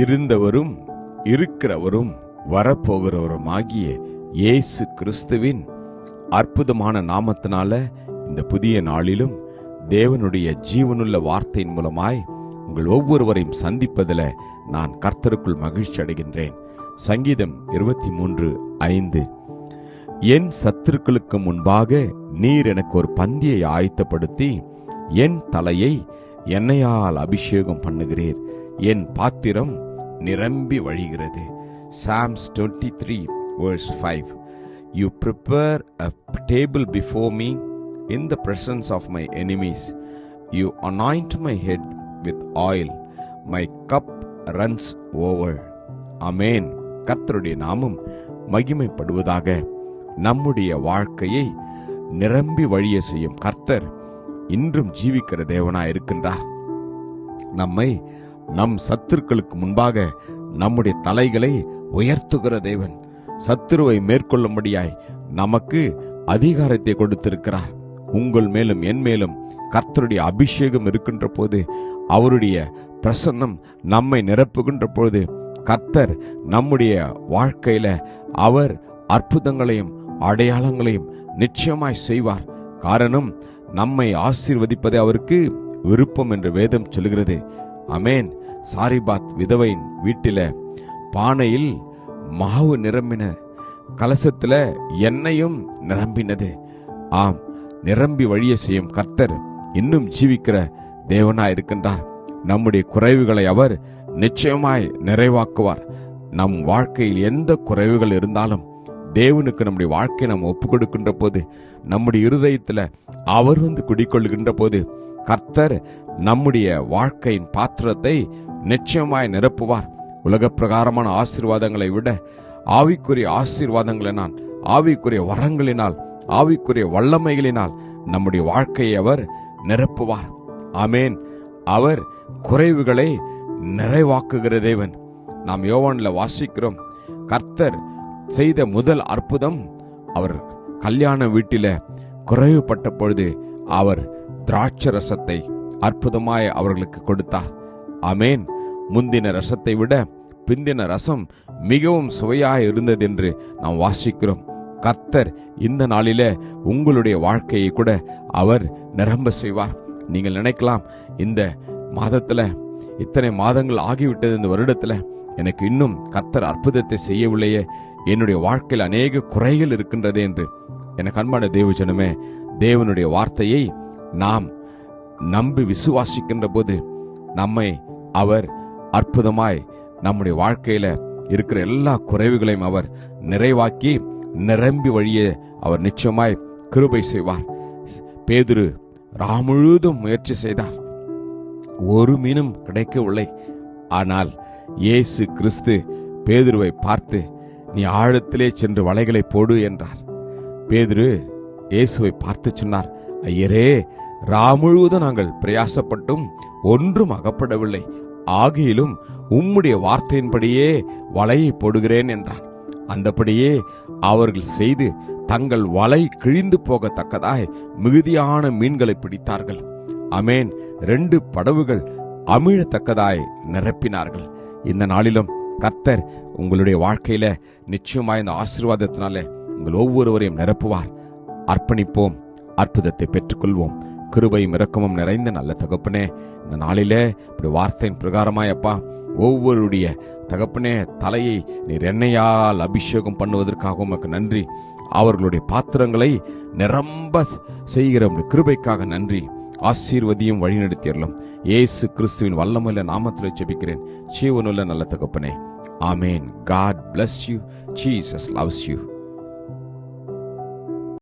இருந்தவரும் இருக்கிறவரும் வரப்போகிறவரும் ஆகிய இயேசு கிறிஸ்துவின் அற்புதமான நாமத்தினால இந்த புதிய நாளிலும் தேவனுடைய ஜீவனுள்ள வார்த்தையின் மூலமாய் உங்கள் ஒவ்வொருவரையும் சந்திப்பதில் நான் கர்த்தருக்குள் மகிழ்ச்சி அடைகின்றேன். சங்கீதம் 23:5, என் சத்துருக்களுக்கு முன்பாக நீர் எனக்கு ஒரு பந்தியை ஆயத்தப்படுத்தி என் தலையை எண்ணெயால் அபிஷேகம் பண்ணுகிறீர், என் பாத்திரம் நிரம்பி வழிகிறது. Psalms 23:5, you prepare a table before me in the presence of my enemies. You anoint my head with oil. My cup runs over. Amen. கர்த்தருடைய நாமம் மகிமைப்படுவதாக. நம்முடைய வாழ்க்கையை நிரம்பி வழிய செய்யும் கர்த்தர் இன்றும் ஜீவிக்கிற தேவனாய் இருக்கின்றார். நம்மை நம் சத்துருக்களுக்கு முன்பாக நம்முடைய தலைகளை உயர்த்துகிற தேவன். சத்துருவை மேற்கொள்ளும்படியாய் நமக்கு அதிகாரத்தை கொடுத்திருக்கிறார். உங்கள் மேலும் என் மேலும் கர்த்தருடைய அபிஷேகம் இருக்கின்ற போது, அவருடைய பிரசன்னம் நம்மை நிரப்புகின்ற பொழுது, கர்த்தர் நம்முடைய வாழ்க்கையில அவர் அற்புதங்களையும் அடையாளங்களையும் நிச்சயமாய் செய்வார். காரணம், நம்மை ஆசீர்வதிப்பதே அவருக்கு விருப்பம் என்று வேதம் சொல்கிறது. அமேன். சாரிபாத் விதவையின் வீட்டில பானையில் மாவு நிரம்பின, கலசத்துல எண்ணெயும் நிரம்பினது. ஆம், நிரம்பி வழிய செய்யும் கர்த்தர் இன்னும் ஜீவிக்கிற தேவனாய் இருக்கின்றார். நம்முடைய குறைவுகளை அவர் நிச்சயமாய் நிறைவாக்குவார். நம் வாழ்க்கையில் எந்த குறைவுகள் இருந்தாலும் தேவனுக்கு நம்முடைய வாழ்க்கையை நாம் ஒப்புக் கொடுக்கின்ற போது, நம்முடைய இருதயத்தில் அவர் வந்து குடிக்கொள்கின்ற போது, கர்த்தர் நம்முடைய வாழ்க்கையின் பாத்திரத்தை நிச்சயமாய் நிரப்புவார். உலக பிரகாரமான ஆசீர்வாதங்களை விட ஆவிக்குரிய ஆசீர்வாதங்களினால், ஆவிக்குரிய வரங்களினால், ஆவிக்குரிய வல்லமைகளினால் நம்முடைய வாழ்க்கையை அவர் நிரப்புவார். ஆமேன். அவர் குறைவுகளை நிறைவாக்குகிற தேவன். நாம் யோவான்ல வாசிக்கிறோம், கர்த்தர் செய்த முதல் அற்புதம், அவர் கல்யாண வீட்டில குறைவுபட்ட பொழுது அவர் திராட்சை ரசத்தை அற்புதமாய் அவர்களுக்கு கொடுத்தார். ஆமேன். முந்தின ரசத்தை விட பிந்தின ரசம் மிகவும் சுவையாய் இருந்தது என்று நாம் வாசிக்கிறோம். கர்த்தர் இந்த நாளில உங்களுடைய வாழ்க்கையை கூட அவர் நிரம்ப செய்வார். நீங்கள் நினைக்கலாம், இந்த மாதத்துல இத்தனை மாதங்கள் ஆகிவிட்டது, இந்த வருடத்துல எனக்கு இன்னும் கர்த்தர் அற்புதத்தை செய்யவில்லையே, என்னுடைய வாழ்க்கையில் அநேக குறைகள் இருக்கின்றது என்று. எனக்கு அன்பான தேவஜனமே, தேவனுடைய வார்த்தையை நாம் நம்பி விசுவாசிக்கின்ற போது நம்மை அவர் அற்புதமாய் நம்முடைய வாழ்க்கையில இருக்கிற எல்லா குறைவுகளையும் அவர் நிறைவாக்கி நிரம்பி வழிய அவர் நிச்சயமாய் கிருபை செய்வார். பேதுரு முழுதும் முயற்சி செய்தார், ஒரு மீனும் கிடைக்கவில்லை. ஆனால் இயேசு கிறிஸ்து பேதுருவை பார்த்து, நீ ஆழத்திலே சென்று வலைகளை போடு என்றார். பேதுரு இயேசுவை பார்த்து சொன்னார், ஐயரே, முழுவதும் நாங்கள் பிரயாசப்பட்டும் ஒன்றும் அகப்படவில்லை, ஆகிலும் உம்முடைய வார்த்தையின்படியே வலையை போடுகிறேன் என்றான். அந்தபடியே அவர்கள் செய்து தங்கள் வலை கிழிந்து போகத்தக்கதாய் மிகுதியான மீன்களை பிடித்தார்கள். அமேன். 2 படவுகள் அமிழத்தக்கதாய் நிரப்பினார்கள். இந்த நாளிலும் கர்த்தர் உங்களுடைய வாழ்க்கையில நிச்சயமாய் இந்த ஆசீர்வாதத்தினாலே உங்கள் ஒவ்வொருவரையும் நிரப்புவார். அர்ப்பணிப்போம், அற்புதத்தை பெற்றுக்கொள்வோம். கிருபையும் இரக்கமும் நிறைந்த நல்ல தகப்பனே, இந்த நாளிலே இப்படி வார்த்தையின் பிரகாரமாய் அப்பா ஒவ்வொருடைய தகப்பனே தலையை நீர் எண்ணெயால் அபிஷேகம் பண்ணுவதற்காக உமக்கு நன்றி. அவர்களுடைய பாத்திரங்களை நிரம்ப செய்கிற கிருபைக்காக நன்றி. ஆசீர்வதியும் வழிநடத்தியறலும் இயேசு கிறிஸ்துவின் வல்லமையுள்ள நாமத்தில் ஜெபிக்கிறேன், ஜீவனுள்ள நல்ல தகப்பனே. ஆமேன். God bless you. Jesus loves you.